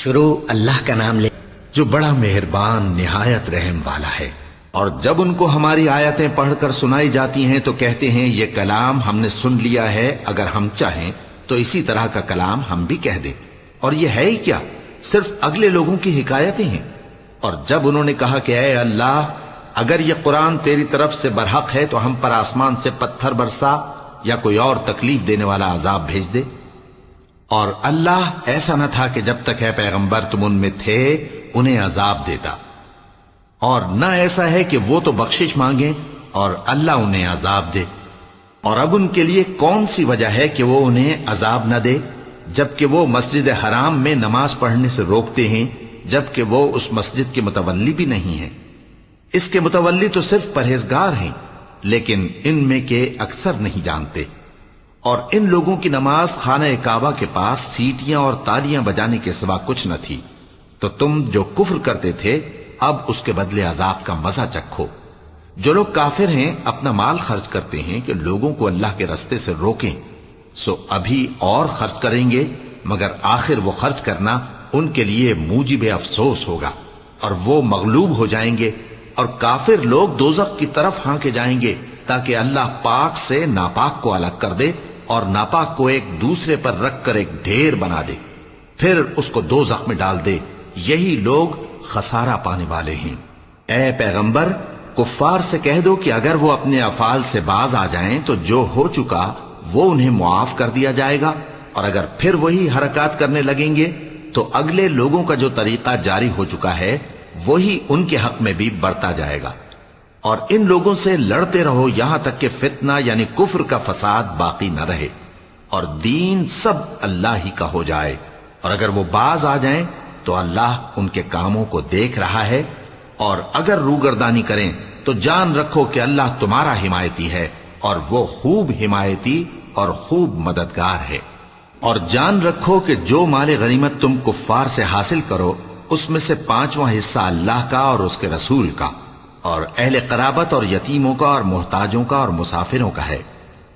شروع اللہ کا نام لے جو بڑا مہربان نہایت رحم والا ہے۔ اور جب ان کو ہماری آیتیں پڑھ کر سنائی جاتی ہیں تو کہتے ہیں یہ کلام ہم نے سن لیا ہے، اگر ہم چاہیں تو اسی طرح کا کلام ہم بھی کہہ دیں، اور یہ ہے ہی کیا، صرف اگلے لوگوں کی حکایتیں ہیں۔ اور جب انہوں نے کہا کہ اے اللہ، اگر یہ قرآن تیری طرف سے برحق ہے تو ہم پر آسمان سے پتھر برسا یا کوئی اور تکلیف دینے والا عذاب بھیج دے۔ اور اللہ ایسا نہ تھا کہ جب تک اے پیغمبر تم ان میں تھے انہیں عذاب دیتا، اور نہ ایسا ہے کہ وہ تو بخشش مانگیں اور اللہ انہیں عذاب دے۔ اور اب ان کے لیے کون سی وجہ ہے کہ وہ انہیں عذاب نہ دے، جبکہ وہ مسجد حرام میں نماز پڑھنے سے روکتے ہیں، جبکہ وہ اس مسجد کے متولی بھی نہیں ہیں۔ اس کے متولی تو صرف پرہیزگار ہیں، لیکن ان میں کے اکثر نہیں جانتے۔ اور ان لوگوں کی نماز خانہ کعبہ کے پاس سیٹیاں اور تالیاں بجانے کے سوا کچھ نہ تھی، تو تم جو کفر کرتے تھے اب اس کے بدلے عذاب کا مزہ چکھو۔ جو لوگ کافر ہیں اپنا مال خرچ کرتے ہیں کہ لوگوں کو اللہ کے رستے سے روکیں، سو ابھی اور خرچ کریں گے، مگر آخر وہ خرچ کرنا ان کے لیے موجب افسوس ہوگا، اور وہ مغلوب ہو جائیں گے، اور کافر لوگ دوزخ کی طرف ہانکے جائیں گے تاکہ اللہ پاک سے ناپاک کو الگ کر دے اور ناپاک کو ایک دوسرے پر رکھ کر ایک ڈھیر بنا دے، پھر اس کو دوزخ میں ڈال دے۔ یہی لوگ خسارہ پانے والے ہیں۔ اے پیغمبر، کفار سے کہہ دو کہ اگر وہ اپنے افعال سے باز آ جائیں تو جو ہو چکا وہ انہیں معاف کر دیا جائے گا، اور اگر پھر وہی حرکات کرنے لگیں گے تو اگلے لوگوں کا جو طریقہ جاری ہو چکا ہے وہی ان کے حق میں بھی بڑھتا جائے گا۔ اور ان لوگوں سے لڑتے رہو یہاں تک کہ فتنہ یعنی کفر کا فساد باقی نہ رہے، اور دین سب اللہ ہی کا ہو جائے۔ اور اگر وہ باز آ جائیں تو اللہ ان کے کاموں کو دیکھ رہا ہے، اور اگر روگردانی کریں تو جان رکھو کہ اللہ تمہارا حمایتی ہے، اور وہ خوب حمایتی اور خوب مددگار ہے۔ اور جان رکھو کہ جو مال غنیمت تم کفار سے حاصل کرو اس میں سے 5واں حصہ اللہ کا اور اس کے رسول کا، اور اہل قرابت اور یتیموں کا اور محتاجوں کا اور مسافروں کا ہے۔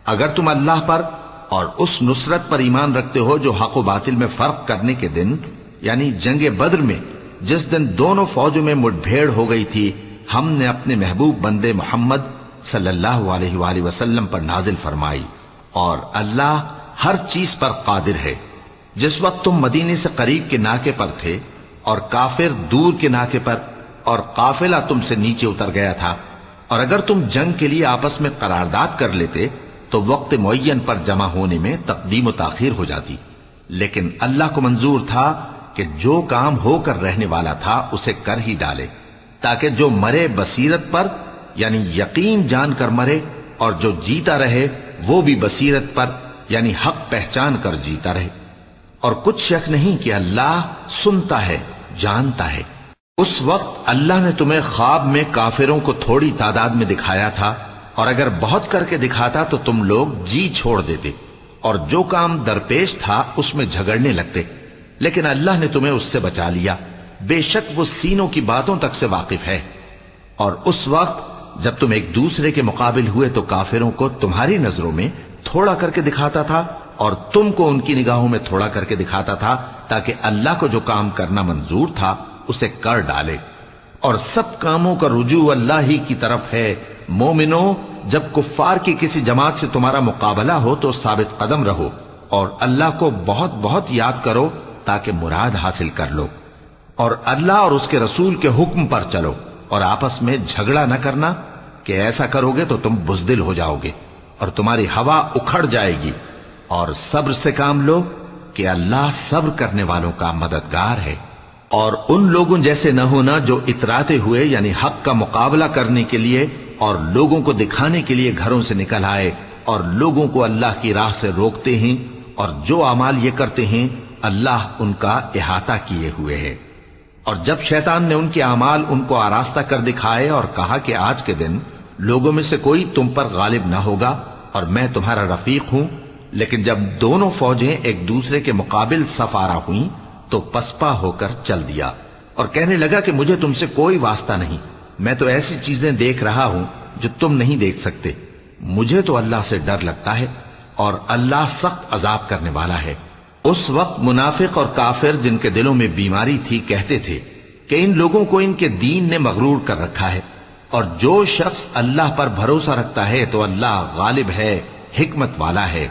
اگر تم اللہ پر اور اس نصرت پر ایمان رکھتے ہو جو حق و باطل میں فرق کرنے کے دن یعنی جنگ بدر میں، جس دن دونوں فوجوں میں مٹ بھیڑ ہو گئی تھی، ہم نے اپنے محبوب بندے محمد صلی اللہ علیہ وآلہ وسلم پر نازل فرمائی، اور اللہ ہر چیز پر قادر ہے۔ جس وقت تم مدینے سے قریب کے ناکے پر تھے اور کافر دور کے ناکے پر، اور قافلہ تم سے نیچے اتر گیا تھا، اور اگر تم جنگ کے لیے آپس میں قرارداد کر لیتے تو وقت معین پر جمع ہونے میں تقدیم و تاخیر ہو جاتی، لیکن اللہ کو منظور تھا کہ جو کام ہو کر رہنے والا تھا اسے کر ہی ڈالے، تاکہ جو مرے بصیرت پر یعنی یقین جان کر مرے، اور جو جیتا رہے وہ بھی بصیرت پر یعنی حق پہچان کر جیتا رہے۔ اور کچھ شک نہیں کہ اللہ سنتا ہے، جانتا ہے۔ اس وقت اللہ نے تمہیں خواب میں کافروں کو تھوڑی تعداد میں دکھایا تھا، اور اگر بہت کر کے دکھاتا تو تم لوگ جی چھوڑ دیتے، اور جو کام درپیش تھا اس میں جھگڑنے لگتے، لیکن اللہ نے تمہیں اس سے بچا لیا، بے شک وہ سینوں کی باتوں تک سے واقف ہے۔ اور اس وقت جب تم ایک دوسرے کے مقابل ہوئے تو کافروں کو تمہاری نظروں میں تھوڑا کر کے دکھاتا تھا، اور تم کو ان کی نگاہوں میں تھوڑا کر کے دکھاتا تھا، تاکہ اللہ کو جو کام کرنا منظور تھا اسے کر ڈالے۔ اور سب کاموں کا رجوع اللہ ہی کی طرف ہے۔ مومنو، جب کفار کی کسی جماعت سے تمہارا مقابلہ ہو تو ثابت قدم رہو، اور اللہ کو بہت بہت یاد کرو تاکہ مراد حاصل کر لو، اور اللہ اور اس کے رسول کے حکم پر چلو، اور آپس میں جھگڑا نہ کرنا کہ ایسا کرو گے تو تم بزدل ہو جاؤ گے اور تمہاری ہوا اکھڑ جائے گی، اور صبر سے کام لو کہ اللہ صبر کرنے والوں کا مددگار ہے۔ اور ان لوگوں جیسے نہ ہونا جو اتراتے ہوئے یعنی حق کا مقابلہ کرنے کے لیے اور لوگوں کو دکھانے کے لیے گھروں سے نکل آئے اور لوگوں کو اللہ کی راہ سے روکتے ہیں، اور جو اعمال یہ کرتے ہیں اللہ ان کا احاطہ کیے ہوئے ہے۔ اور جب شیطان نے ان کے اعمال ان کو آراستہ کر دکھائے اور کہا کہ آج کے دن لوگوں میں سے کوئی تم پر غالب نہ ہوگا اور میں تمہارا رفیق ہوں، لیکن جب دونوں فوجیں ایک دوسرے کے مقابل صف آرا ہوئیں تو پسپا ہو کر چل دیا، اور کہنے لگا کہ مجھے تم سے کوئی واسطہ نہیں، میں تو ایسی چیزیں دیکھ رہا ہوں جو تم نہیں دیکھ سکتے۔ مجھے تو اللہ سے ڈر لگتا ہے، اور اللہ سخت عذاب کرنے والا ہے۔ اس وقت منافق اور کافر جن کے دلوں میں بیماری تھی کہتے تھے کہ ان لوگوں کو ان کے دین نے مغرور کر رکھا ہے، اور جو شخص اللہ پر بھروسہ رکھتا ہے تو اللہ غالب ہے، حکمت والا ہے۔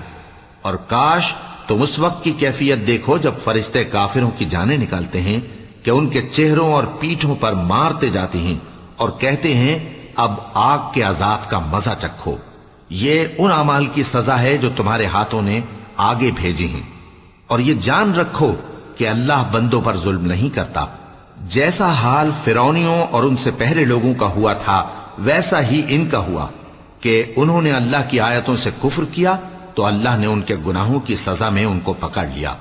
اور کاش تم اس وقت کی کیفیت دیکھو جب فرشتے کافروں کی جانیں نکالتے ہیں کہ ان کے چہروں اور پیٹھوں پر مارتے جاتے ہیں اور کہتے ہیں اب آگ کے عذاب کا مزہ چکھو، یہ ان اعمال کی سزا ہے جو تمہارے ہاتھوں نے آگے بھیجی ہیں۔ اور یہ جان رکھو کہ اللہ بندوں پر ظلم نہیں کرتا، جیسا حال فرعونیوں اور ان سے پہلے لوگوں کا ہوا تھا ویسا ہی ان کا ہوا کہ انہوں نے اللہ کی آیتوں سے کفر کیا تو اللہ نے ان کے گناہوں کی سزا میں ان کو پکڑ لیا۔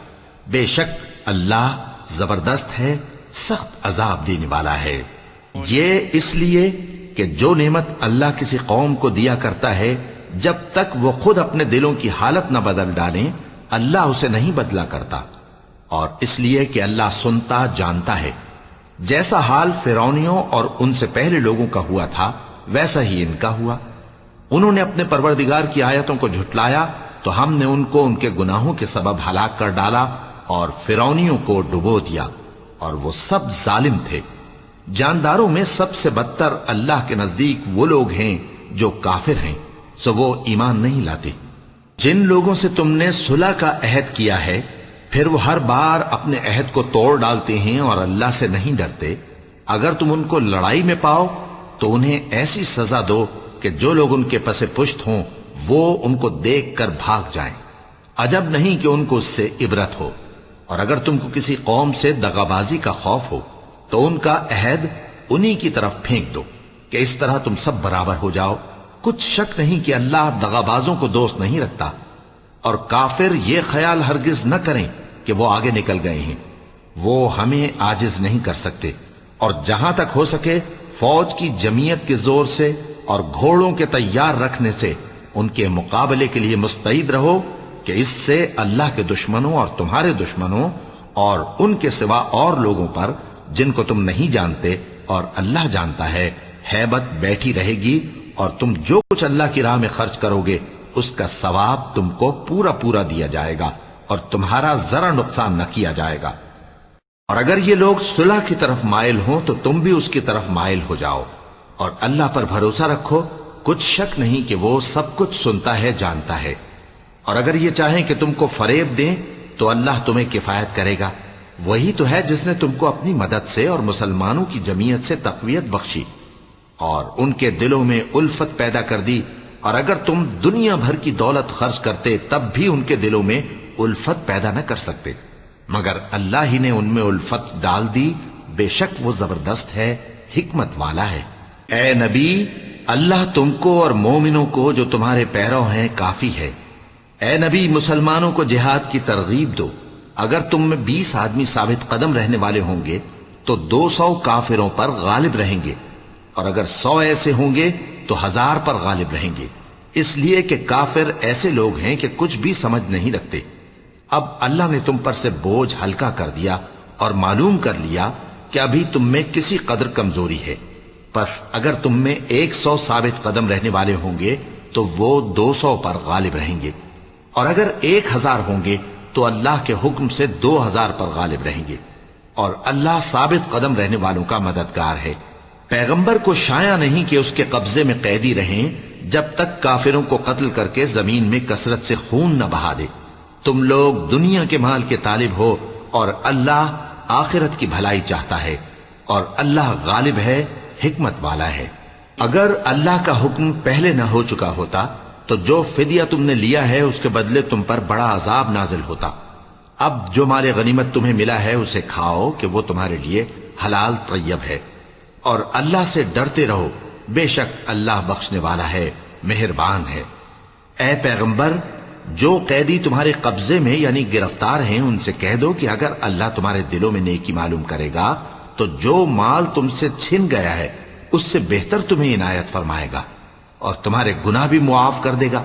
بے شک اللہ زبردست ہے، سخت عذاب دینے والا ہے۔ یہ اس لیے کہ جو نعمت اللہ کسی قوم کو دیا کرتا ہے جب تک وہ خود اپنے دلوں کی حالت نہ بدل ڈالیں اللہ اسے نہیں بدلا کرتا، اور اس لیے کہ اللہ سنتا جانتا ہے۔ جیسا حال فرعونیوں اور ان سے پہلے لوگوں کا ہوا تھا ویسا ہی ان کا ہوا۔ انہوں نے اپنے پروردگار کی آیتوں کو جھٹلایا تو ہم نے ان کو ان کے گناہوں کے سبب ہلاک کر ڈالا اور فرعونیوں کو ڈبو دیا، اور وہ سب ظالم تھے۔ جانداروں میں سب سے بدتر اللہ کے نزدیک وہ لوگ ہیں جو کافر ہیں، سو وہ ایمان نہیں لاتے۔ جن لوگوں سے تم نے صلح کا عہد کیا ہے پھر وہ ہر بار اپنے عہد کو توڑ ڈالتے ہیں اور اللہ سے نہیں ڈرتے، اگر تم ان کو لڑائی میں پاؤ تو انہیں ایسی سزا دو کہ جو لوگ ان کے پس پشت ہوں وہ ان کو دیکھ کر بھاگ جائیں، عجب نہیں کہ ان کو اس سے عبرت ہو۔ اور اگر تم کو کسی قوم سے دغابازی کا خوف ہو تو ان کا عہد انہی کی طرف پھینک دو کہ اس طرح تم سب برابر ہو جاؤ۔ کچھ شک نہیں کہ اللہ دغابازوں کو دوست نہیں رکھتا، اور کافر یہ خیال ہرگز نہ کریں کہ وہ آگے نکل گئے ہیں، وہ ہمیں عاجز نہیں کر سکتے۔ اور جہاں تک ہو سکے فوج کی جمعیت کے زور سے اور گھوڑوں کے تیار رکھنے سے ان کے مقابلے کے لیے مستعد رہو کہ اس سے اللہ کے دشمنوں اور تمہارے دشمنوں اور ان کے سوا اور لوگوں پر جن کو تم نہیں جانتے اور اللہ جانتا ہے ہیبت بیٹھی رہے گی، اور تم جو کچھ اللہ کی راہ میں خرچ کرو گے اس کا ثواب تم کو پورا پورا دیا جائے گا اور تمہارا ذرا نقصان نہ کیا جائے گا۔ اور اگر یہ لوگ صلح کی طرف مائل ہوں تو تم بھی اس کی طرف مائل ہو جاؤ، اور اللہ پر بھروسہ رکھو، کچھ شک نہیں کہ وہ سب کچھ سنتا ہے جانتا ہے۔ اور اگر یہ چاہیں کہ تم کو فریب دیں تو اللہ تمہیں کفایت کرے گا، وہی تو ہے جس نے تم کو اپنی مدد سے اور مسلمانوں کی جمعیت سے تقویت بخشی اور ان کے دلوں میں الفت پیدا کر دی، اور اگر تم دنیا بھر کی دولت خرچ کرتے تب بھی ان کے دلوں میں الفت پیدا نہ کر سکتے، مگر اللہ ہی نے ان میں الفت ڈال دی، بے شک وہ زبردست ہے، حکمت والا ہے۔ اے نبی، اللہ تم کو اور مومنوں کو جو تمہارے پیرو ہیں کافی ہے۔ اے نبی، مسلمانوں کو جہاد کی ترغیب دو۔ اگر تم میں 20 آدمی ثابت قدم رہنے والے ہوں گے تو 200 کافروں پر غالب رہیں گے، اور اگر 100 ایسے ہوں گے تو 1000 پر غالب رہیں گے، اس لیے کہ کافر ایسے لوگ ہیں کہ کچھ بھی سمجھ نہیں رکھتے۔ اب اللہ نے تم پر سے بوجھ ہلکا کر دیا اور معلوم کر لیا کہ ابھی تم میں کسی قدر کمزوری ہے، پس اگر تم میں 100 ثابت قدم رہنے والے ہوں گے تو وہ 200 پر غالب رہیں گے، اور اگر 1000 ہوں گے تو اللہ کے حکم سے 2000 پر غالب رہیں گے، اور اللہ ثابت قدم رہنے والوں کا مددگار ہے۔ پیغمبر کو شایع نہیں کہ اس کے قبضے میں قیدی رہیں جب تک کافروں کو قتل کر کے زمین میں کثرت سے خون نہ بہا دے۔ تم لوگ دنیا کے مال کے طالب ہو اور اللہ آخرت کی بھلائی چاہتا ہے، اور اللہ غالب ہے، حکمت والا ہے۔ اگر اللہ کا حکم پہلے نہ ہو چکا ہوتا تو جو فدیہ تم نے لیا ہے اس کے بدلے تم پر بڑا عذاب نازل ہوتا۔ اب جو مال غنیمت تمہیں ملا ہے اسے کھاؤ کہ وہ تمہارے لیے حلال طیب ہے، اور اللہ سے ڈرتے رہو، بے شک اللہ بخشنے والا ہے، مہربان ہے۔ اے پیغمبر، جو قیدی تمہارے قبضے میں یعنی گرفتار ہیں ان سے کہہ دو کہ اگر اللہ تمہارے دلوں میں نیکی معلوم کرے گا تو جو مال تم سے چھن گیا ہے اس سے بہتر تمہیں عنایت فرمائے گا، اور تمہارے گناہ بھی معاف کر دے گا،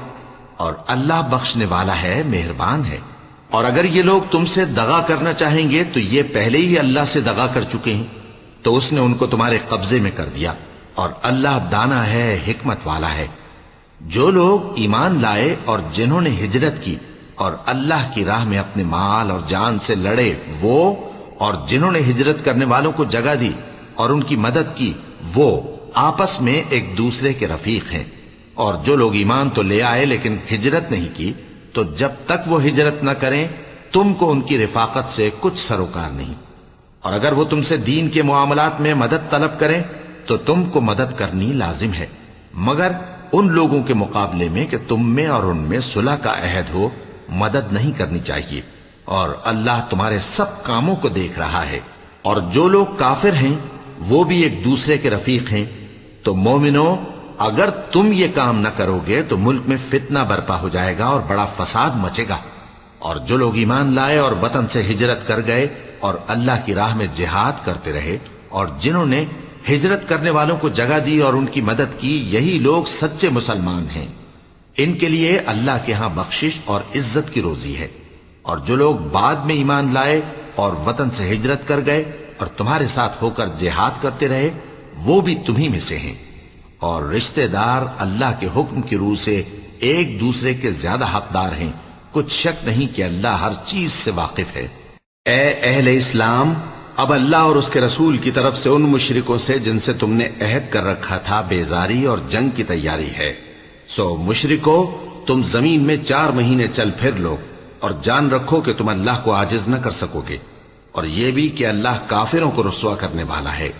اور اللہ بخشنے والا ہے، مہربان ہے۔ اور اگر یہ لوگ تم سے دغا کرنا چاہیں گے تو یہ پہلے ہی اللہ سے دغا کر چکے ہیں، تو اس نے ان کو تمہارے قبضے میں کر دیا، اور اللہ دانا ہے، حکمت والا ہے۔ جو لوگ ایمان لائے اور جنہوں نے ہجرت کی اور اللہ کی راہ میں اپنے مال اور جان سے لڑے وہ، اور جنہوں نے ہجرت کرنے والوں کو جگہ دی اور ان کی مدد کی وہ آپس میں ایک دوسرے کے رفیق ہیں۔ اور جو لوگ ایمان تو لے آئے لیکن ہجرت نہیں کی، تو جب تک وہ ہجرت نہ کریں تم کو ان کی رفاقت سے کچھ سروکار نہیں، اور اگر وہ تم سے دین کے معاملات میں مدد طلب کریں تو تم کو مدد کرنی لازم ہے، مگر ان لوگوں کے مقابلے میں کہ تم میں اور ان میں صلح کا عہد ہو مدد نہیں کرنی چاہیے، اور اللہ تمہارے سب کاموں کو دیکھ رہا ہے۔ اور جو لوگ کافر ہیں وہ بھی ایک دوسرے کے رفیق ہیں۔ تو مومنو، اگر تم یہ کام نہ کرو گے تو ملک میں فتنہ برپا ہو جائے گا اور بڑا فساد مچے گا۔ اور جو لوگ ایمان لائے اور وطن سے ہجرت کر گئے اور اللہ کی راہ میں جہاد کرتے رہے، اور جنہوں نے ہجرت کرنے والوں کو جگہ دی اور ان کی مدد کی، یہی لوگ سچے مسلمان ہیں۔ ان کے لیے اللہ کے ہاں بخشش اور عزت کی روزی ہے۔ اور جو لوگ بعد میں ایمان لائے اور وطن سے ہجرت کر گئے اور تمہارے ساتھ ہو کر جہاد کرتے رہے، وہ بھی تمہیں میں سے ہیں۔ اور رشتہ دار اللہ کے حکم کی روح سے ایک دوسرے کے زیادہ حقدار ہیں، کچھ شک نہیں کہ اللہ ہر چیز سے واقف ہے۔ اے اہل اسلام، اب اللہ اور اس کے رسول کی طرف سے ان مشرکوں سے جن سے تم نے عہد کر رکھا تھا بیزاری اور جنگ کی تیاری ہے۔ سو مشرکو، تم زمین میں 4 مہینے چل پھر لو، اور جان رکھو کہ تم اللہ کو عاجز نہ کر سکو گے، اور یہ بھی کہ اللہ کافروں کو رسوا کرنے والا ہے۔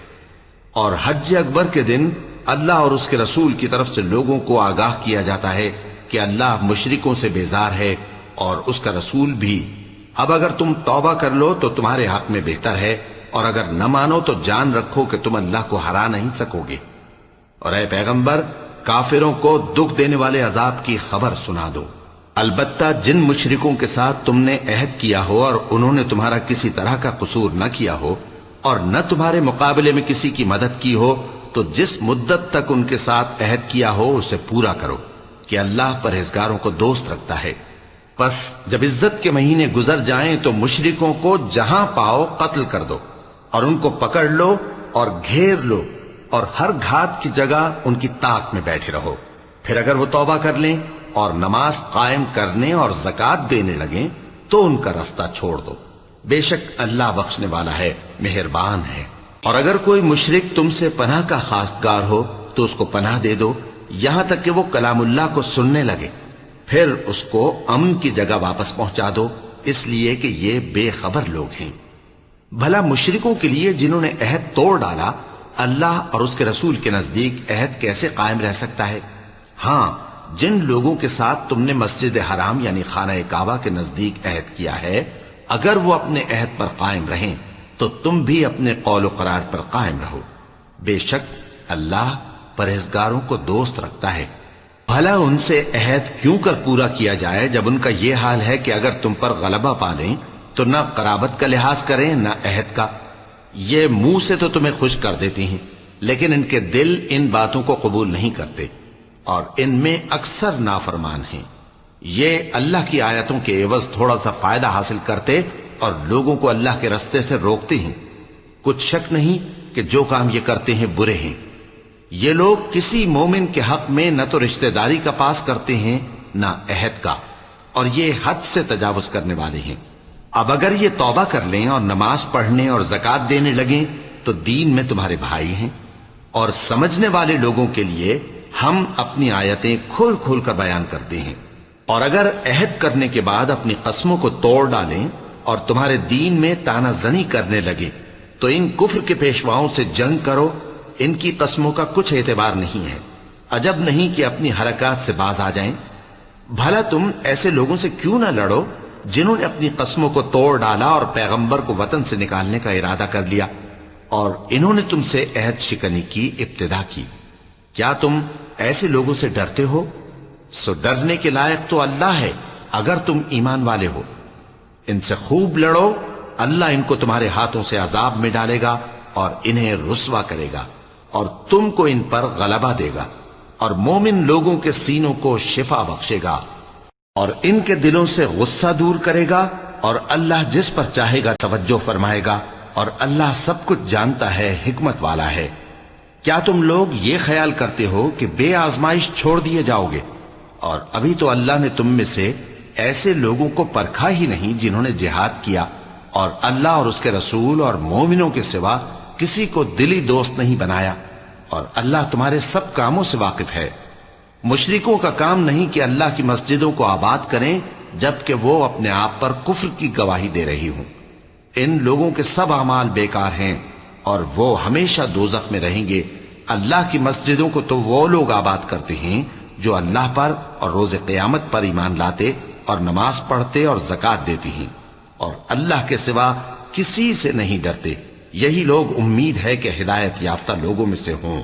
اور حج اکبر کے دن اللہ اور اس کے رسول کی طرف سے لوگوں کو آگاہ کیا جاتا ہے کہ اللہ مشرکوں سے بیزار ہے اور اس کا رسول بھی۔ اب اگر تم توبہ کر لو تو تمہارے حق میں بہتر ہے، اور اگر نہ مانو تو جان رکھو کہ تم اللہ کو ہرا نہیں سکو گے۔ اور اے پیغمبر، کافروں کو دکھ دینے والے عذاب کی خبر سنا دو۔ البتہ جن مشرکوں کے ساتھ تم نے عہد کیا ہو اور انہوں نے تمہارا کسی طرح کا قصور نہ کیا ہو اور نہ تمہارے مقابلے میں کسی کی مدد کی ہو، تو جس مدت تک ان کے ساتھ عہد کیا ہو اسے پورا کرو، کہ اللہ پرہیزگاروں کو دوست رکھتا ہے۔ پس جب عزت کے مہینے گزر جائیں تو مشرکوں کو جہاں پاؤ قتل کر دو، اور ان کو پکڑ لو اور گھیر لو، اور ہر گھات کی جگہ ان کی طاق میں بیٹھے رہو۔ پھر اگر وہ توبہ کر لیں اور نماز قائم کرنے اور زکوٰۃ دینے لگیں تو ان کا رستہ چھوڑ دو، بے شک اللہ بخشنے والا ہے، مہربان ہے۔ اور اگر کوئی مشرک تم سے پناہ کا خواستگار ہو تو اس کو پناہ دے دو، یہاں تک کہ وہ کلام اللہ کو سننے لگے، پھر اس کو امن کی جگہ واپس پہنچا دو، اس لیے کہ یہ بے خبر لوگ ہیں۔ بھلا مشرکوں کے لیے جنہوں نے عہد توڑ ڈالا، اللہ اور اس کے رسول کے نزدیک عہد کیسے قائم رہ سکتا ہے؟ ہاں، جن لوگوں کے ساتھ تم نے مسجد حرام یعنی خانہ کعبہ کے نزدیک عہد کیا ہے، اگر وہ اپنے عہد پر قائم رہیں تو تم بھی اپنے قول و قرار پر قائم رہو، بے شک اللہ پرہیزگاروں کو دوست رکھتا ہے۔ بھلا ان سے عہد کیوں کر پورا کیا جائے جب ان کا یہ حال ہے کہ اگر تم پر غلبہ پا لیں تو نہ قرابت کا لحاظ کریں نہ عہد کا۔ یہ منہ سے تو تمہیں خوش کر دیتی ہیں، لیکن ان کے دل ان باتوں کو قبول نہیں کرتے، اور ان میں اکثر نافرمان ہیں۔ یہ اللہ کی آیتوں کے عوض تھوڑا سا فائدہ حاصل کرتے اور لوگوں کو اللہ کے رستے سے روکتے ہیں۔ کچھ شک نہیں کہ جو کام یہ کرتے ہیں برے ہیں۔ یہ لوگ کسی مومن کے حق میں نہ تو رشتہ داری کا پاس کرتے ہیں نہ عہد کا، اور یہ حد سے تجاوز کرنے والے ہیں۔ اب اگر یہ توبہ کر لیں اور نماز پڑھنے اور زکوٰۃ دینے لگیں تو دین میں تمہارے بھائی ہیں، اور سمجھنے والے لوگوں کے لیے ہم اپنی آیتیں کھول کھول کر بیان کرتے ہیں۔ اور اگر عہد کرنے کے بعد اپنی قسموں کو توڑ ڈالیں اور تمہارے دین میں تانا زنی کرنے لگے تو ان کفر کے پیشواؤں سے جنگ کرو، ان کی قسموں کا کچھ اعتبار نہیں ہے، عجب نہیں کہ اپنی حرکات سے باز آ جائیں۔ بھلا تم ایسے لوگوں سے کیوں نہ لڑو جنہوں نے اپنی قسموں کو توڑ ڈالا اور پیغمبر کو وطن سے نکالنے کا ارادہ کر لیا، اور انہوں نے تم سے عہد شکنی کی ابتدا کی۔ کیا تم ایسے لوگوں سے ڈرتے ہو؟ سو ڈرنے کے لائق تو اللہ ہے اگر تم ایمان والے ہو۔ ان سے خوب لڑو، اللہ ان کو تمہارے ہاتھوں سے عذاب میں ڈالے گا اور انہیں رسوا کرے گا، اور تم کو ان پر غلبہ دے گا، اور مومن لوگوں کے سینوں کو شفا بخشے گا، اور ان کے دلوں سے غصہ دور کرے گا، اور اللہ جس پر چاہے گا توجہ فرمائے گا، اور اللہ سب کچھ جانتا ہے، حکمت والا ہے۔ کیا تم لوگ یہ خیال کرتے ہو کہ بے آزمائش چھوڑ دیے جاؤ گے؟ اور ابھی تو اللہ نے تم میں سے ایسے لوگوں کو پرکھا ہی نہیں جنہوں نے جہاد کیا اور اللہ اور اس کے رسول اور مومنوں کے سوا کسی کو دلی دوست نہیں بنایا، اور اللہ تمہارے سب کاموں سے واقف ہے۔ مشرکوں کا کام نہیں کہ اللہ کی مسجدوں کو آباد کریں جبکہ وہ اپنے آپ پر کفر کی گواہی دے رہی ہوں۔ ان لوگوں کے سب اعمال بیکار ہیں اور وہ ہمیشہ دوزخ میں رہیں گے۔ اللہ کی مسجدوں کو تو وہ لوگ آباد کرتے ہیں جو اللہ پر اور روز قیامت پر ایمان لاتے اور نماز پڑھتے اور زکوٰۃ دیتی ہیں اور اللہ کے سوا کسی سے نہیں ڈرتے۔ یہی لوگ امید ہے کہ ہدایت یافتہ لوگوں میں سے ہوں۔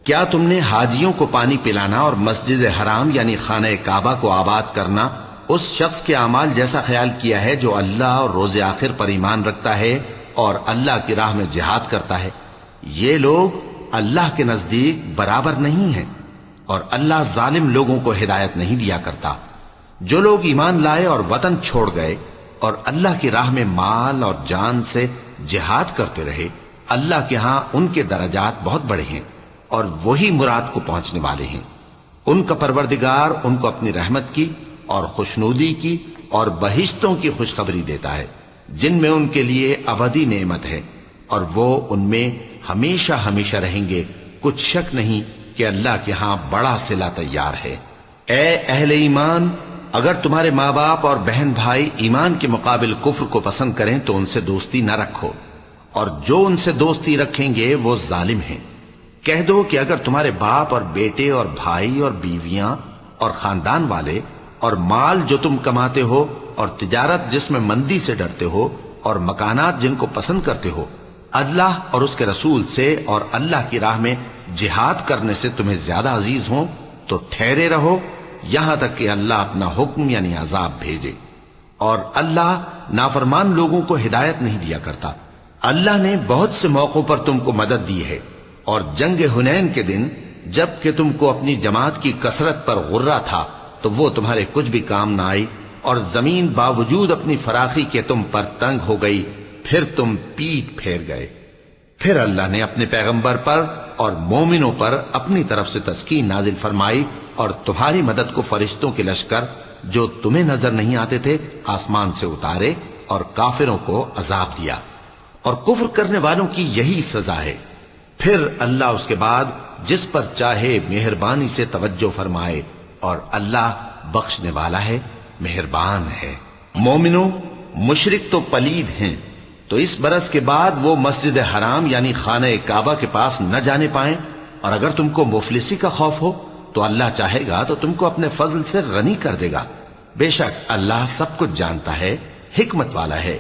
کیا تم نے حاجیوں کو پانی پلانا اور مسجد حرام یعنی خانہ کعبہ کو آباد کرنا اس شخص کے اعمال جیسا خیال کیا ہے جو اللہ اور روز آخر پر ایمان رکھتا ہے اور اللہ کی راہ میں جہاد کرتا ہے؟ یہ لوگ اللہ کے نزدیک برابر نہیں ہیں اور اللہ ظالم لوگوں کو ہدایت نہیں دیا کرتا۔ جو لوگ ایمان لائے اور وطن چھوڑ گئے اور اللہ کی راہ میں مال اور جان سے جہاد کرتے رہے، اللہ کے ہاں ان کے درجات بہت بڑے ہیں اور وہی مراد کو پہنچنے والے ہیں۔ ان کا پروردگار ان کو اپنی رحمت کی اور خوشنودی کی اور بہشتوں کی خوشخبری دیتا ہے جن میں ان کے لیے ابدی نعمت ہے اور وہ ان میں ہمیشہ ہمیشہ رہیں گے۔ کچھ شک نہیں کہ اللہ کے ہاں بڑا صلہ تیار ہے۔ اے اہل ایمان، اگر تمہارے ماں باپ اور بہن بھائی ایمان کے مقابل کفر کو پسند کریں تو ان سے دوستی نہ رکھو، اور جو ان سے دوستی رکھیں گے وہ ظالم ہیں۔ کہہ دو کہ اگر تمہارے باپ اور بیٹے اور بھائی اور بیویاں اور خاندان والے اور مال جو تم کماتے ہو اور تجارت جس میں مندی سے ڈرتے ہو اور مکانات جن کو پسند کرتے ہو اللہ اور اس کے رسول سے اور اللہ کی راہ میں جہاد کرنے سے تمہیں زیادہ عزیز ہوں تو ٹھہرے رہو یہاں تک کہ اللہ اپنا حکم یعنی عذاب بھیجے، اور اللہ نافرمان لوگوں کو ہدایت نہیں دیا کرتا۔ اللہ نے بہت سے موقعوں پر تم کو مدد دی ہے، اور جنگ حنین کے دن جب کہ تم کو اپنی جماعت کی کثرت پر غرہ تھا تو وہ تمہارے کچھ بھی کام نہ آئی، اور زمین باوجود اپنی فراخی کے تم پر تنگ ہو گئی، پھر تم پیٹ پھیر گئے۔ پھر اللہ نے اپنے پیغمبر پر اور مومنوں پر اپنی طرف سے تسکین نازل فرمائی اور تمہاری مدد کو فرشتوں کے لشکر جو تمہیں نظر نہیں آتے تھے آسمان سے اتارے اور کافروں کو عذاب دیا، اور کفر کرنے والوں کی یہی سزا ہے۔ پھر اللہ اس کے بعد جس پر چاہے مہربانی سے توجہ فرمائے، اور اللہ بخشنے والا ہے، مہربان ہے۔ مومنوں، مشرک تو پلید ہیں، تو اس برس کے بعد وہ مسجد حرام یعنی خانہ کعبہ کے پاس نہ جانے پائیں، اور اگر تم کو مفلسی کا خوف ہو تو اللہ چاہے گا تو تم کو اپنے فضل سے غنی کر دے گا۔ بے شک اللہ سب کچھ جانتا ہے، حکمت والا ہے۔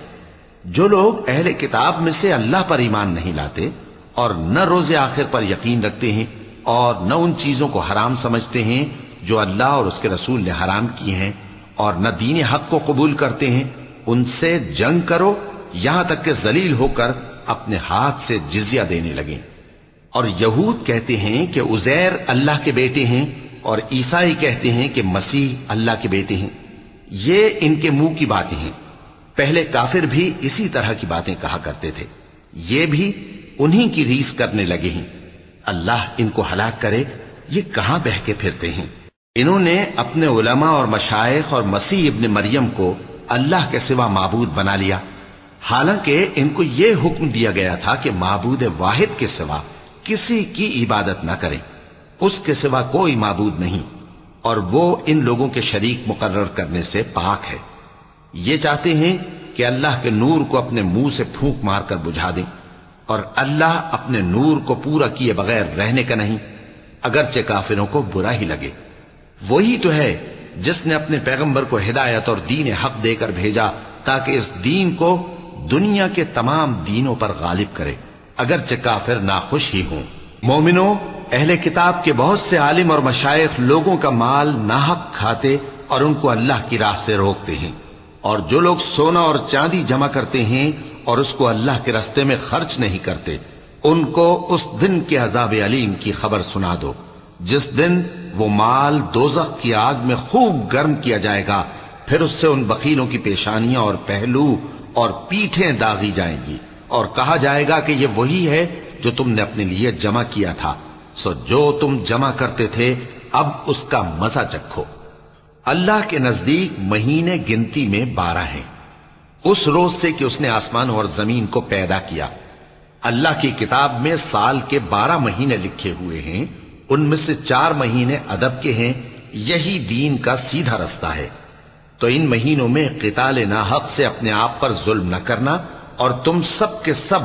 جو لوگ اہل کتاب میں سے اللہ پر ایمان نہیں لاتے اور نہ روز آخر پر یقین رکھتے ہیں اور نہ ان چیزوں کو حرام سمجھتے ہیں جو اللہ اور اس کے رسول نے حرام کی ہیں، اور نہ دین حق کو قبول کرتے ہیں، ان سے جنگ کرو یہاں تک کہ ذلیل ہو کر اپنے ہاتھ سے جزیہ دینے لگیں۔ اور یہود کہتے ہیں کہ عزیر اللہ کے بیٹے ہیں، اور عیسائی کہتے ہیں کہ مسیح اللہ کے بیٹے ہیں۔ یہ ان کے منہ کی باتیں ہیں، پہلے کافر بھی اسی طرح کی باتیں کہا کرتے تھے، یہ بھی انہی کی ریس کرنے لگے ہیں۔ اللہ ان کو ہلاک کرے، یہ کہاں بہہ کے پھرتے ہیں۔ انہوں نے اپنے علماء اور مشائخ اور مسیح ابن مریم کو اللہ کے سوا معبود بنا لیا، حالانکہ ان کو یہ حکم دیا گیا تھا کہ معبود واحد کے سوا کسی کی عبادت نہ کریں، اس کے سوا کوئی معبود نہیں، اور وہ ان لوگوں کے شریک مقرر کرنے سے پاک ہے۔ یہ چاہتے ہیں کہ اللہ کے نور کو اپنے منہ سے پھونک مار کر بجھا دیں، اور اللہ اپنے نور کو پورا کیے بغیر رہنے کا نہیں، اگرچہ کافروں کو برا ہی لگے۔ وہی تو ہے جس نے اپنے پیغمبر کو ہدایت اور دین حق دے کر بھیجا تاکہ اس دین کو دنیا کے تمام دینوں پر غالب کرے، اگرچہ کافر ناخوش ہی ہوں۔ مومنوں، اہل کتاب کے بہت سے عالم اور مشائخ لوگوں کا مال ناحق کھاتے اور ان کو اللہ کی راہ سے روکتے ہیں، اور جو لوگ سونا اور چاندی جمع کرتے ہیں اور اس کو اللہ کے راستے میں خرچ نہیں کرتے، ان کو اس دن کے عذاب علیم کی خبر سنا دو، جس دن وہ مال دوزخ کی آگ میں خوب گرم کیا جائے گا، پھر اس سے ان بخیلوں کی پیشانیاں اور پہلو اور پیٹھیں داغی جائیں گی، اور کہا جائے گا کہ یہ وہی ہے جو تم نے اپنے لیے جمع کیا تھا، سو جو تم جمع کرتے تھے اب اس کا مزہ چکھو۔ اللہ کے نزدیک مہینے گنتی میں 12 ہیں، اس روز سے کہ اس نے آسمان اور زمین کو پیدا کیا۔ اللہ کی کتاب میں سال کے 12 مہینے لکھے ہوئے ہیں، ان میں سے 4 مہینے ادب کے ہیں، یہی دین کا سیدھا رستہ ہے۔ تو ان مہینوں میں قتال ناحق سے اپنے آپ پر ظلم نہ کرنا، اور تم سب کے سب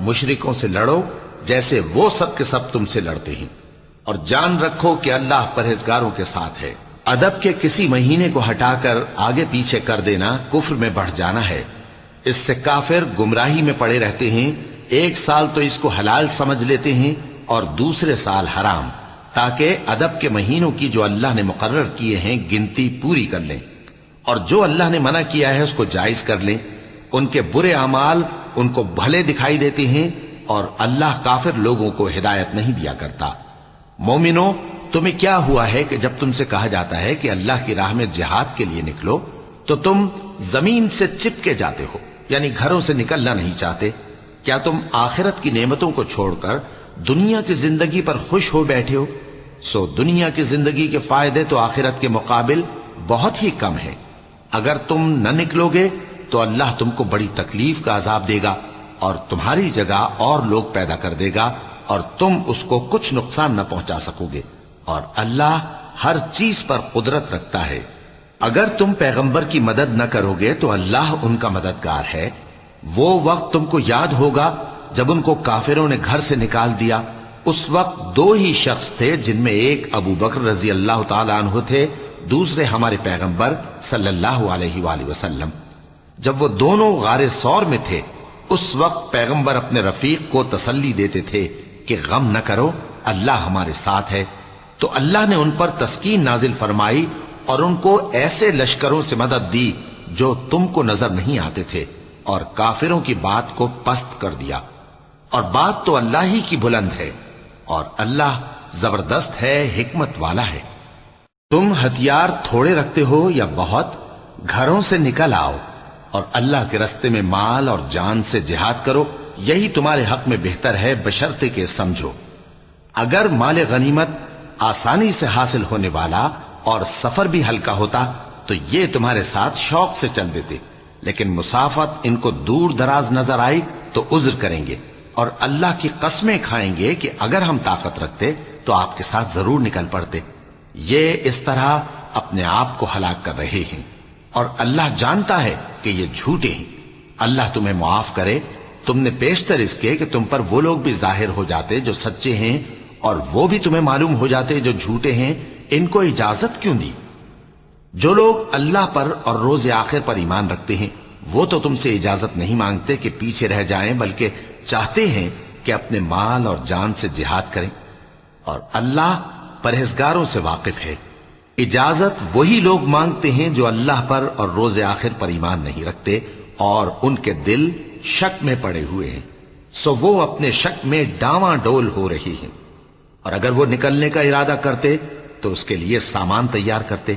مشرکوں سے لڑو جیسے وہ سب کے سب تم سے لڑتے ہیں، اور جان رکھو کہ اللہ پرہیزگاروں کے ساتھ ہے۔ ادب کے کسی مہینے کو ہٹا کر آگے پیچھے کر دینا کفر میں بڑھ جانا ہے، اس سے کافر گمراہی میں پڑے رہتے ہیں۔ ایک سال تو اس کو حلال سمجھ لیتے ہیں اور دوسرے سال حرام، تاکہ ادب کے مہینوں کی جو اللہ نے مقرر کیے ہیں گنتی پوری کر لیں، اور جو اللہ نے منع کیا ہے اس کو جائز کر لیں۔ ان کے برے اعمال ان کو بھلے دکھائی دیتے ہیں، اور اللہ کافر لوگوں کو ہدایت نہیں دیا کرتا۔ مومنو، تمہیں کیا ہوا ہے کہ جب تم سے کہا جاتا ہے کہ اللہ کی راہ میں جہاد کے لیے نکلو تو تم زمین سے چپکے جاتے ہو، یعنی گھروں سے نکلنا نہیں چاہتے؟ کیا تم آخرت کی نعمتوں کو چھوڑ کر دنیا کی زندگی پر خوش ہو بیٹھے ہو؟ سو دنیا کی زندگی کے فائدے تو آخرت کے مقابل بہت ہی کم ہے۔ اگر تم نہ نکلو گے تو اللہ تم کو بڑی تکلیف کا عذاب دے گا، اور تمہاری جگہ اور لوگ پیدا کر دے گا، اور تم اس کو کچھ نقصان نہ پہنچا سکو گے، اور اللہ ہر چیز پر قدرت رکھتا ہے۔ اگر تم پیغمبر کی مدد نہ کرو گے تو اللہ ان کا مددگار ہے۔ وہ وقت تم کو یاد ہوگا جب ان کو کافروں نے گھر سے نکال دیا۔ اس وقت 2 ہی شخص تھے، جن میں ایک ابو بکر رضی اللہ تعالی عنہ تھے، دوسرے ہمارے پیغمبر صلی اللہ علیہ وآلہ وسلم۔ جب وہ دونوں غار ثور میں تھے، اس وقت پیغمبر اپنے رفیق کو تسلی دیتے تھے کہ غم نہ کرو، اللہ ہمارے ساتھ ہے۔ تو اللہ نے ان پر تسکین نازل فرمائی اور ان کو ایسے لشکروں سے مدد دی جو تم کو نظر نہیں آتے تھے، اور کافروں کی بات کو پست کر دیا۔ اور بات تو اللہ ہی کی بلند ہے، اور اللہ زبردست ہے، حکمت والا ہے۔ تم ہتھیار تھوڑے رکھتے ہو یا بہت، گھروں سے نکل آؤ اور اللہ کے رستے میں مال اور جان سے جہاد کرو، یہی تمہارے حق میں بہتر ہے، بشرطے کہ سمجھو۔ اگر مال غنیمت آسانی سے حاصل ہونے والا اور سفر بھی ہلکا ہوتا تو یہ تمہارے ساتھ شوق سے چل دیتے، لیکن مسافت ان کو دور دراز نظر آئی تو عذر کریں گے، اور اللہ کی قسمیں کھائیں گے کہ اگر ہم طاقت رکھتے تو آپ کے ساتھ ضرور نکل پڑتے۔ یہ اس طرح اپنے آپ کو ہلاک کر رہے ہیں، اور اللہ جانتا ہے کہ یہ جھوٹے ہیں۔ اللہ تمہیں معاف کرے۔ تم نے پیشتر اس کے کہ تم پر وہ لوگ بھی ظاہر ہو جاتے جو سچے ہیں، اور وہ بھی تمہیں معلوم ہو جاتے جو جھوٹے ہیں۔ ان کو اجازت کیوں دی؟ جو لوگ اللہ پر اور روز آخر پر ایمان رکھتے ہیں وہ تو تم سے اجازت نہیں مانگتے کہ پیچھے رہ جائیں، بلکہ چاہتے ہیں کہ اپنے مال اور جان سے جہاد کریں، اور اللہ پرہیزگاروں سے واقف ہے۔ اجازت وہی لوگ مانگتے ہیں جو اللہ پر اور روز آخر پر ایمان نہیں رکھتے اور ان کے دل شک میں پڑے ہوئے ہیں، سو وہ اپنے شک میں ڈاواں ڈول ہو رہی ہیں۔ اور اگر وہ نکلنے کا ارادہ کرتے تو اس کے لیے سامان تیار کرتے،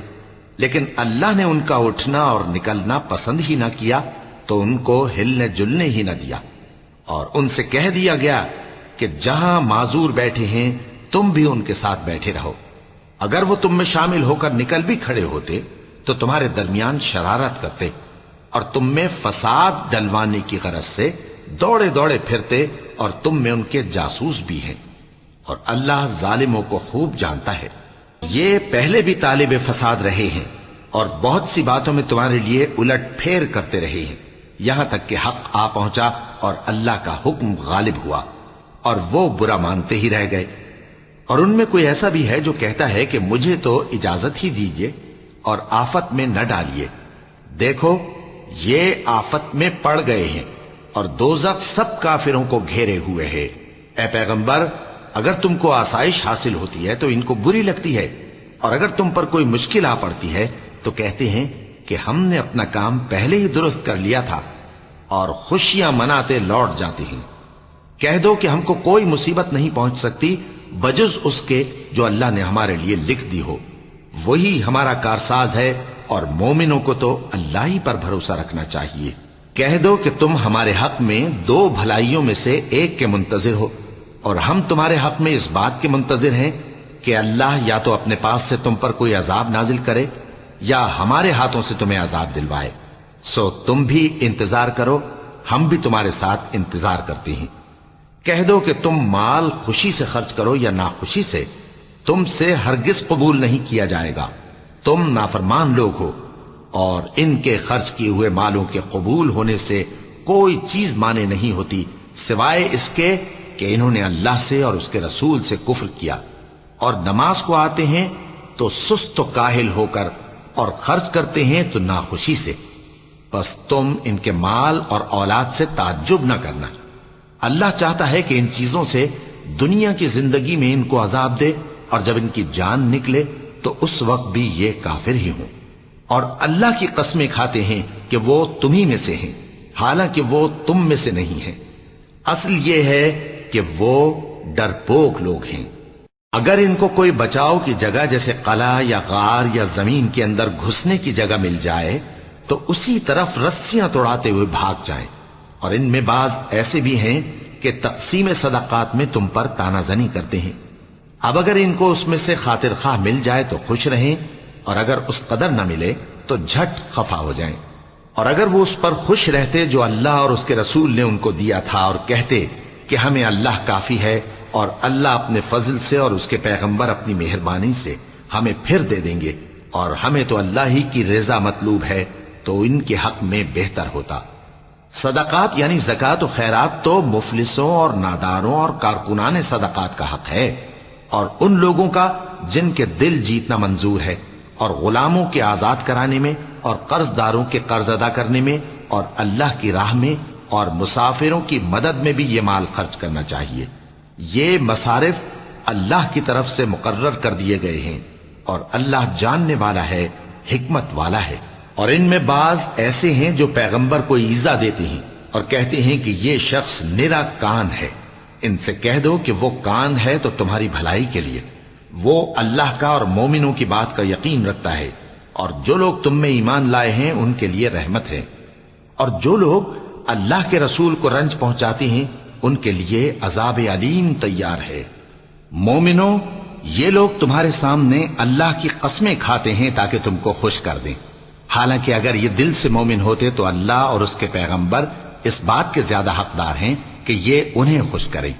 لیکن اللہ نے ان کا اٹھنا اور نکلنا پسند ہی نہ کیا، تو ان کو ہلنے جلنے ہی نہ دیا، اور ان سے کہہ دیا گیا کہ جہاں معذور بیٹھے ہیں تم بھی ان کے ساتھ بیٹھے رہو۔ اگر وہ تم میں شامل ہو کر نکل بھی کھڑے ہوتے تو تمہارے درمیان شرارت کرتے اور تم میں فساد ڈلوانے کی غرض سے دوڑے دوڑے پھرتے، اور تم میں ان کے جاسوس بھی ہیں، اور اللہ ظالموں کو خوب جانتا ہے۔ یہ پہلے بھی طالب فساد رہے ہیں اور بہت سی باتوں میں تمہارے لیے الٹ پھیر کرتے رہے ہیں، یہاں تک کہ حق آ پہنچا اور اللہ کا حکم غالب ہوا، اور وہ برا مانتے ہی رہ گئے۔ اور ان میں کوئی ایسا بھی ہے جو کہتا ہے کہ مجھے تو اجازت ہی دیجئے اور آفت میں نہ ڈالیے۔ دیکھو یہ آفت میں پڑ گئے ہیں، اور دوزخ سب کافروں کو گھیرے ہوئے ہے۔ اے پیغمبر، اگر تم کو آسائش حاصل ہوتی ہے تو ان کو بری لگتی ہے، اور اگر تم پر کوئی مشکل آ پڑتی ہے تو کہتے ہیں کہ ہم نے اپنا کام پہلے ہی درست کر لیا تھا، اور خوشیاں مناتے لوٹ جاتے ہیں۔ کہہ دو کہ ہم کو کوئی مصیبت نہیں پہنچ سکتی بجز اس کے جو اللہ نے ہمارے لیے لکھ دی ہو، وہی ہمارا کارساز ہے، اور مومنوں کو تو اللہ ہی پر بھروسہ رکھنا چاہیے۔ کہہ دو کہ تم ہمارے حق میں 2 بھلائیوں میں سے ایک کے منتظر ہو، اور ہم تمہارے حق میں اس بات کے منتظر ہیں کہ اللہ یا تو اپنے پاس سے تم پر کوئی عذاب نازل کرے، یا ہمارے ہاتھوں سے تمہیں عذاب دلوائے، سو تم بھی انتظار کرو، ہم بھی تمہارے ساتھ انتظار کرتے ہیں۔ کہہ دو کہ تم مال خوشی سے خرچ کرو یا ناخوشی سے، تم سے ہرگز قبول نہیں کیا جائے گا، تم نافرمان لوگ ہو، اور ان کے خرچ کیے ہوئے مالوں کے قبول ہونے سے کوئی چیز مانے نہیں ہوتی سوائے اس کے کہ انہوں نے اللہ سے اور اس کے رسول سے کفر کیا، اور نماز کو آتے ہیں تو سست و کاہل ہو کر، اور خرچ کرتے ہیں تو ناخوشی سے، بس تم ان کے مال اور اولاد سے تعجب نہ کرنا۔ اللہ چاہتا ہے کہ ان چیزوں سے دنیا کی زندگی میں ان کو عذاب دے، اور جب ان کی جان نکلے تو اس وقت بھی یہ کافر ہی ہوں، اور اللہ کی قسمیں کھاتے ہیں کہ وہ تمہیں میں سے ہیں، حالانکہ وہ تم میں سے نہیں ہیں۔ اصل یہ ہے کہ وہ ڈرپوک لوگ ہیں۔ اگر ان کو کوئی بچاؤ کی جگہ جیسے قلعہ یا غار یا زمین کے اندر گھسنے کی جگہ مل جائے تو اسی طرف رسیاں توڑاتے ہوئے بھاگ جائیں، اور ان میں بعض ایسے بھی ہیں کہ تقسیم صدقات میں تم پر تانا زنی کرتے ہیں۔ اب اگر ان کو اس میں سے خاطر خواہ مل جائے تو خوش رہیں، اور اگر اس قدر نہ ملے تو جھٹ خفا ہو جائیں، اور اگر وہ اس پر خوش رہتے جو اللہ اور اس کے رسول نے ان کو دیا تھا، اور کہتے کہ ہمیں اللہ کافی ہے، اور اللہ اپنے فضل سے اور اس کے پیغمبر اپنی مہربانی سے ہمیں پھر دے دیں گے، اور ہمیں تو اللہ ہی کی رضا مطلوب ہے، تو ان کے حق میں بہتر ہوتا۔ صدقات یعنی زکوٰۃ و خیرات تو مفلسوں اور ناداروں اور کارکنان صدقات کا حق ہے، اور ان لوگوں کا جن کے دل جیتنا منظور ہے، اور غلاموں کے آزاد کرانے میں، اور قرض داروں کے قرض ادا کرنے میں، اور اللہ کی راہ میں، اور مسافروں کی مدد میں بھی یہ مال خرچ کرنا چاہیے۔ یہ مصارف اللہ کی طرف سے مقرر کر دیے گئے ہیں، اور اللہ جاننے والا ہے، حکمت والا ہے۔ اور ان میں بعض ایسے ہیں جو پیغمبر کو ایذا دیتے ہیں اور کہتے ہیں کہ یہ شخص نرا کان ہے۔ ان سے کہہ دو کہ وہ کان ہے تو تمہاری بھلائی کے لیے، وہ اللہ کا اور مومنوں کی بات کا یقین رکھتا ہے، اور جو لوگ تم میں ایمان لائے ہیں ان کے لیے رحمت ہے، اور جو لوگ اللہ کے رسول کو رنج پہنچاتے ہیں ان کے لیے عذاب علیم تیار ہے۔ مومنوں، یہ لوگ تمہارے سامنے اللہ کی قسمیں کھاتے ہیں تاکہ تم کو خوش کر دیں، حالانکہ اگر یہ دل سے مومن ہوتے تو اللہ اور اس کے پیغمبر اس بات کے زیادہ حقدار ہیں کہ یہ انہیں خوش کریں۔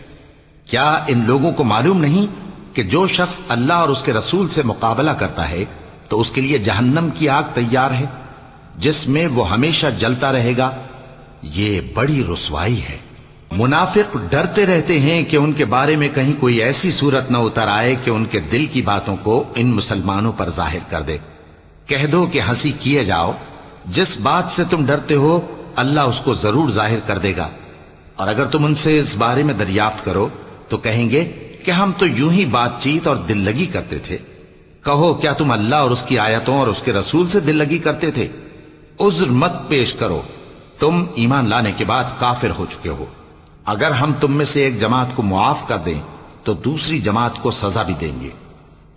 کیا ان لوگوں کو معلوم نہیں کہ جو شخص اللہ اور اس کے رسول سے مقابلہ کرتا ہے تو اس کے لیے جہنم کی آگ تیار ہے جس میں وہ ہمیشہ جلتا رہے گا؟ یہ بڑی رسوائی ہے۔ منافق ڈرتے رہتے ہیں کہ ان کے بارے میں کہیں کوئی ایسی صورت نہ اتر آئے کہ ان کے دل کی باتوں کو ان مسلمانوں پر ظاہر کر دے۔ کہہ دو کہ ہنسی کیے جاؤ، جس بات سے تم ڈرتے ہو اللہ اس کو ضرور ظاہر کر دے گا، اور اگر تم ان سے اس بارے میں دریافت کرو تو کہیں گے کہ ہم تو یوں ہی بات چیت اور دل لگی کرتے تھے۔ کہو کیا تم اللہ اور اس کی آیتوں اور اس کے رسول سے دل لگی کرتے تھے؟ عذر مت پیش کرو، تم ایمان لانے کے بعد کافر ہو چکے ہو۔ اگر ہم تم میں سے ایک جماعت کو معاف کر دیں تو دوسری جماعت کو سزا بھی دیں گے،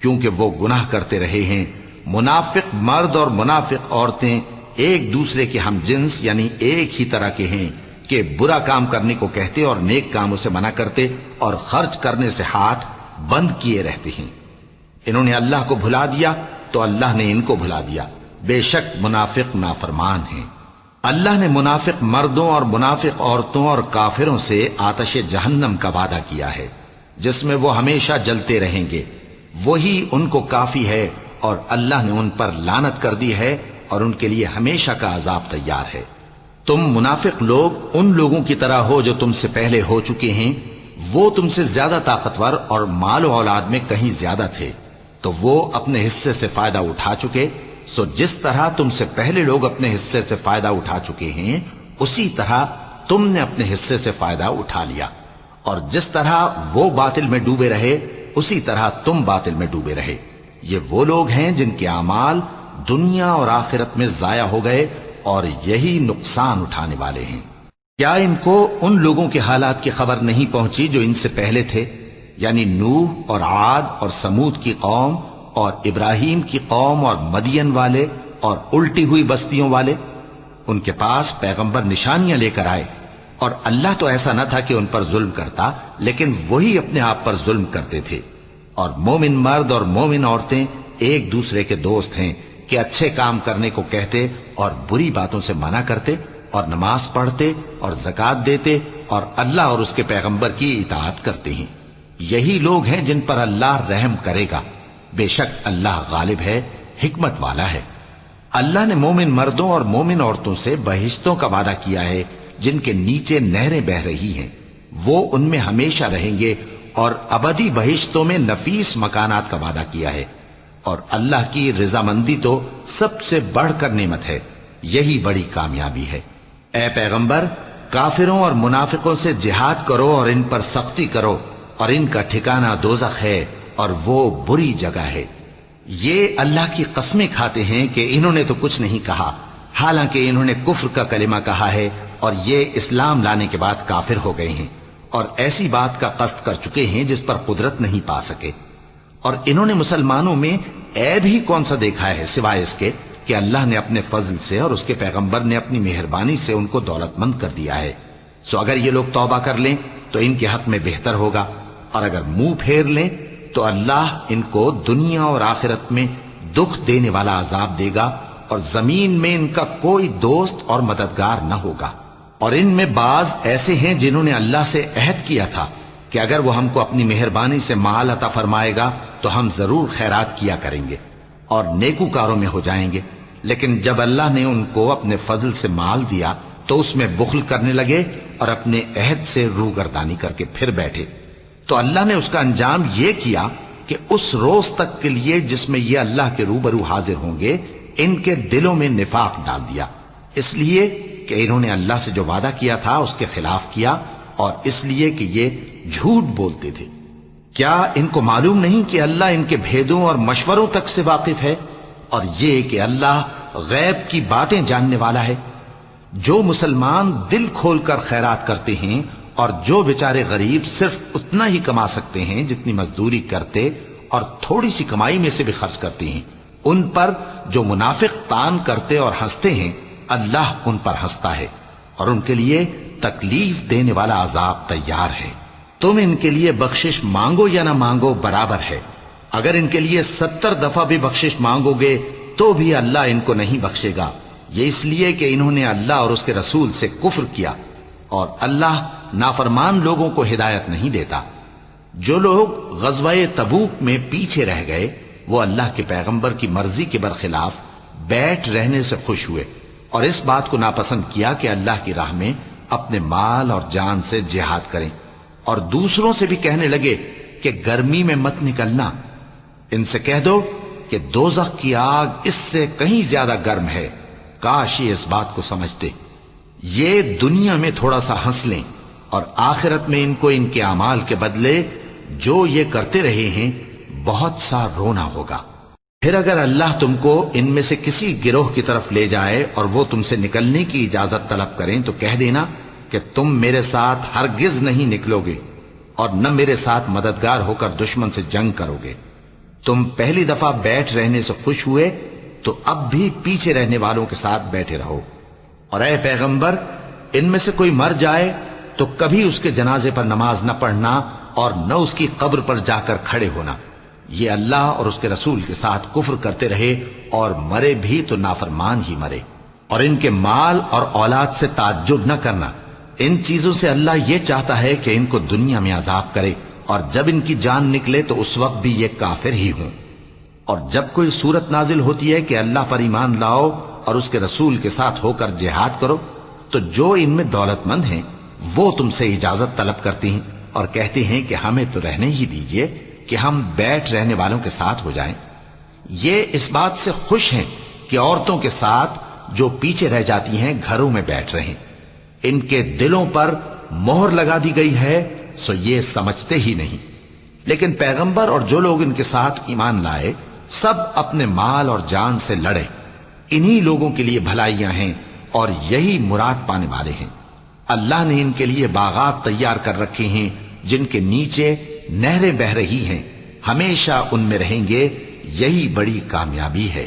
کیونکہ وہ گناہ کرتے رہے ہیں۔ منافق مرد اور منافق عورتیں ایک دوسرے کے ہم جنس یعنی ایک ہی طرح کے ہیں کہ برا کام کرنے کو کہتے اور نیک کاموں سے منع کرتے اور خرچ کرنے سے ہاتھ بند کیے رہتے ہیں۔ انہوں نے اللہ کو بھلا دیا تو اللہ نے ان کو بھلا دیا، بے شک منافق نافرمان ہیں۔ اللہ نے منافق مردوں اور منافق عورتوں اور کافروں سے آتش جہنم کا وعدہ کیا ہے جس میں وہ ہمیشہ جلتے رہیں گے، وہی ان کو کافی ہے، اور اللہ نے ان پر لعنت کر دی ہے اور ان کے لیے ہمیشہ کا عذاب تیار ہے۔ تم منافق لوگ ان لوگوں کی طرح ہو جو تم سے پہلے ہو چکے ہیں، وہ تم سے زیادہ طاقتور اور مال و اولاد میں کہیں زیادہ تھے، تو وہ اپنے حصے سے فائدہ اٹھا چکے، سو جس طرح تم سے پہلے لوگ اپنے حصے سے فائدہ اٹھا چکے ہیں اسی طرح تم نے اپنے حصے سے فائدہ اٹھا لیا، اور جس طرح وہ باطل میں ڈوبے رہے اسی طرح تم باطل میں ڈوبے رہے۔ یہ وہ لوگ ہیں جن کے اعمال دنیا اور آخرت میں ضائع ہو گئے اور یہی نقصان اٹھانے والے ہیں۔ کیا ان کو ان لوگوں کے حالات کی خبر نہیں پہنچی جو ان سے پہلے تھے، یعنی نوح اور عاد اور سمود کی قوم اور ابراہیم کی قوم اور مدین والے اور الٹی ہوئی بستیوں والے؟ ان کے پاس پیغمبر نشانیاں لے کر آئے، اور اللہ تو ایسا نہ تھا کہ ان پر ظلم کرتا، لیکن وہی اپنے آپ پر ظلم کرتے تھے۔ اور مومن مرد اور مومن عورتیں ایک دوسرے کے دوست ہیں، کہ اچھے کام کرنے کو کہتے اور بری باتوں سے منع کرتے اور نماز پڑھتے اور زکات دیتے اور اللہ اور اس کے پیغمبر کی اطاعت کرتے ہیں، یہی لوگ ہیں جن پر اللہ رحم کرے گا۔ بے شک اللہ غالب ہے، حکمت والا ہے۔ اللہ نے مومن مردوں اور مومن عورتوں سے بہشتوں کا وعدہ کیا ہے جن کے نیچے نہریں بہ رہی ہیں، وہ ان میں ہمیشہ رہیں گے، اور ابدی بہشتوں میں نفیس مکانات کا وعدہ کیا ہے۔ اور اللہ کی رضامندی تو سب سے بڑھ کر نعمت ہے، یہی بڑی کامیابی ہے۔ اے پیغمبر، کافروں اور منافقوں سے جہاد کرو اور ان پر سختی کرو، اور ان کا ٹھکانہ دوزخ ہے اور وہ بری جگہ ہے۔ یہ اللہ کی قسمیں کھاتے ہیں کہ انہوں نے تو کچھ نہیں کہا، حالانکہ انہوں نے کفر کا کلمہ کہا ہے اور یہ اسلام لانے کے بعد کافر ہو گئے ہیں، اور ایسی بات کا قصد کر چکے ہیں جس پر قدرت نہیں پا سکے۔ اور انہوں نے مسلمانوں میں عیب ہی کون سا دیکھا ہے سوائے اس کے کہ اللہ نے اپنے فضل سے اور اس کے پیغمبر نے اپنی مہربانی سے ان کو دولت مند کر دیا ہے۔ سو اگر یہ لوگ توبہ کر لیں تو ان کے حق میں بہتر ہوگا، اور اگر منہ پھیر لیں تو اللہ ان کو دنیا اور آخرت میں دکھ دینے والا عذاب دے گا، اور زمین میں ان کا کوئی دوست اور مددگار نہ ہوگا۔ اور ان میں بعض ایسے ہیں جنہوں نے اللہ سے عہد کیا تھا کہ اگر وہ ہم کو اپنی مہربانی سے مال عطا فرمائے گا تو ہم ضرور خیرات کیا کریں گے اور نیکوکاروں میں ہو جائیں گے، لیکن جب اللہ نے ان کو اپنے فضل سے مال دیا تو اس میں بخل کرنے لگے اور اپنے عہد سے روگردانی کر کے پھر بیٹھے۔ تو اللہ نے اس کا انجام یہ کیا کہ اس روز تک کے لیے جس میں یہ اللہ کے روبرو حاضر ہوں گے ان کے دلوں میں نفاق ڈال دیا، اس لیے کہ انہوں نے اللہ سے جو وعدہ کیا تھا اس کے خلاف کیا، اور اس لیے کہ یہ جھوٹ بولتے تھے۔ کیا ان کو معلوم نہیں کہ اللہ ان کے بھیدوں اور مشوروں تک سے واقف ہے، اور یہ کہ اللہ غیب کی باتیں جاننے والا ہے؟ جو مسلمان دل کھول کر خیرات کرتے ہیں اور جو بیچارے غریب صرف اتنا ہی کما سکتے ہیں جتنی مزدوری کرتے اور تھوڑی سی کمائی میں سے بھی خرچ کرتے ہیں، ان پر جو منافق تان کرتے اور ہنستے ہیں اللہ ان پر ہنستا ہے، اور ان کے لیے تکلیف دینے والا عذاب تیار ہے۔ تم ان کے لیے بخشش مانگو یا نہ مانگو برابر ہے، اگر ان کے لیے 70 دفعہ بھی بخشش مانگو گے تو بھی اللہ ان کو نہیں بخشے گا، یہ اس لیے کہ انہوں نے اللہ اور اس کے رسول سے کفر کیا، اور اللہ نافرمان لوگوں کو ہدایت نہیں دیتا۔ جو لوگ غزوہ تبوک میں پیچھے رہ گئے وہ اللہ کے پیغمبر کی مرضی کے برخلاف بیٹھ رہنے سے خوش ہوئے، اور اس بات کو ناپسند کیا کہ اللہ کی راہ میں اپنے مال اور جان سے جہاد کریں، اور دوسروں سے بھی کہنے لگے کہ گرمی میں مت نکلنا۔ ان سے کہہ دو کہ دوزخ کی آگ اس سے کہیں زیادہ گرم ہے، کاش یہ اس بات کو سمجھتے۔ یہ دنیا میں تھوڑا سا ہنس لیں اور آخرت میں ان کو ان کے اعمال کے بدلے جو یہ کرتے رہے ہیں بہت سا رونا ہوگا۔ پھر اگر اللہ تم کو ان میں سے کسی گروہ کی طرف لے جائے اور وہ تم سے نکلنے کی اجازت طلب کریں تو کہہ دینا کہ تم میرے ساتھ ہرگز نہیں نکلو گے اور نہ میرے ساتھ مددگار ہو کر دشمن سے جنگ کرو گے۔ تم پہلی دفعہ بیٹھ رہنے سے خوش ہوئے تو اب بھی پیچھے رہنے والوں کے ساتھ بیٹھے رہو، اور اے پیغمبر ان میں سے کوئی مر جائے تو کبھی اس کے جنازے پر نماز نہ پڑھنا اور نہ اس کی قبر پر جا کر کھڑے ہونا۔ یہ اللہ اور اس کے رسول کے ساتھ کفر کرتے رہے اور مرے بھی تو نافرمان ہی مرے۔ اور ان کے مال اور اولاد سے تعجب نہ کرنا، ان چیزوں سے اللہ یہ چاہتا ہے کہ ان کو دنیا میں عذاب کرے، اور جب ان کی جان نکلے تو اس وقت بھی یہ کافر ہی ہوں۔ اور جب کوئی صورت نازل ہوتی ہے کہ اللہ پر ایمان لاؤ اور اس کے رسول کے ساتھ ہو کر جہاد کرو، تو جو ان میں دولت مند ہیں وہ تم سے اجازت طلب کرتے ہیں اور کہتے ہیں کہ ہمیں تو رہنے ہی دیجئے کہ ہم بیٹھ رہنے والوں کے ساتھ ہو جائیں۔ یہ اس بات سے خوش ہیں کہ عورتوں کے ساتھ جو پیچھے رہ جاتی ہیں گھروں میں بیٹھ رہیں۔ ان کے دلوں پر مہر لگا دی گئی ہے سو یہ سمجھتے ہی نہیں۔ لیکن پیغمبر اور جو لوگ ان کے ساتھ ایمان لائے سب اپنے مال اور جان سے لڑے، انہی لوگوں کے لیے بھلائیاں ہیں اور یہی مراد پانے والے ہیں۔ اللہ نے ان کے لیے باغات تیار کر رکھے ہیں جن کے نیچے نہریں بہ رہی ہیں، ہمیشہ ان میں رہیں گے، یہی بڑی کامیابی ہے۔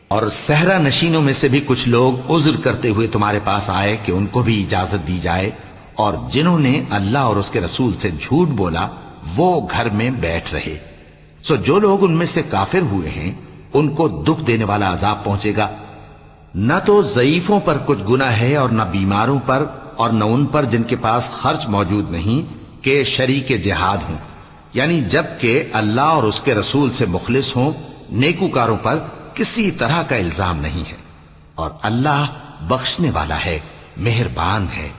اور صحرا نشینوں میں سے بھی کچھ لوگ عذر کرتے ہوئے تمہارے پاس آئے کہ ان کو بھی اجازت دی جائے، اور جنہوں نے اللہ اور اس کے رسول سے جھوٹ بولا وہ گھر میں بیٹھ رہے۔ سو جو لوگ ان میں سے کافر ہوئے ہیں ان کو دکھ دینے والا عذاب پہنچے گا۔ نہ تو ضعیفوں پر کچھ گناہ ہے اور نہ بیماروں پر اور نہ ان پر جن کے پاس خرچ موجود نہیں کہ شریک جہاد ہوں، یعنی جب کہ اللہ اور اس کے رسول سے مخلص ہوں، نیکوکاروں پر کسی طرح کا الزام نہیں ہے، اور اللہ بخشنے والا ہے، مہربان ہے۔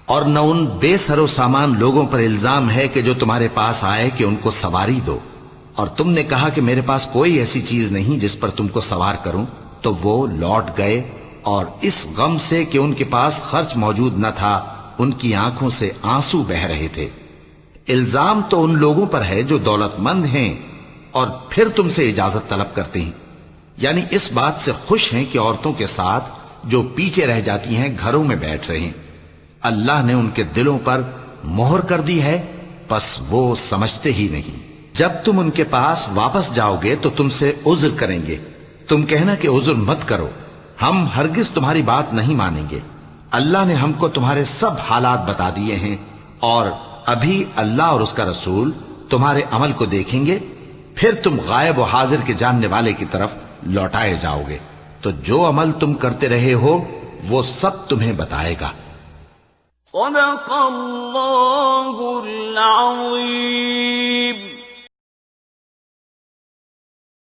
اور نہ ان بے سر و سامان لوگوں پر الزام ہے کہ جو تمہارے پاس آئے کہ ان کو سواری دو، اور تم نے کہا کہ میرے پاس کوئی ایسی چیز نہیں جس پر تم کو سوار کروں، تو وہ لوٹ گئے، اور اس غم سے کہ ان کے پاس خرچ موجود نہ تھا ان کی آنکھوں سے آنسو بہ رہے تھے۔ الزام تو ان لوگوں پر ہے جو دولت مند ہیں اور پھر تم سے اجازت طلب کرتے ہیں، یعنی اس بات سے خوش ہیں کہ عورتوں کے ساتھ جو پیچھے رہ جاتی ہیں گھروں میں بیٹھ رہے ہیں۔ اللہ نے ان کے دلوں پر مہر کر دی ہے، پس وہ سمجھتے ہی نہیں۔ جب تم ان کے پاس واپس جاؤ گے تو تم سے عذر کریں گے، تم کہنا کہ عذر مت کرو، ہم ہرگز تمہاری بات نہیں مانیں گے۔ اللہ نے ہم کو تمہارے سب حالات بتا دیے ہیں، اور ابھی اللہ اور اس کا رسول تمہارے عمل کو دیکھیں گے، پھر تم غائب و حاضر کے جاننے والے کی طرف لوٹائے جاؤ گے، تو جو عمل تم کرتے رہے ہو وہ سب تمہیں بتائے گا۔ صدق اللہ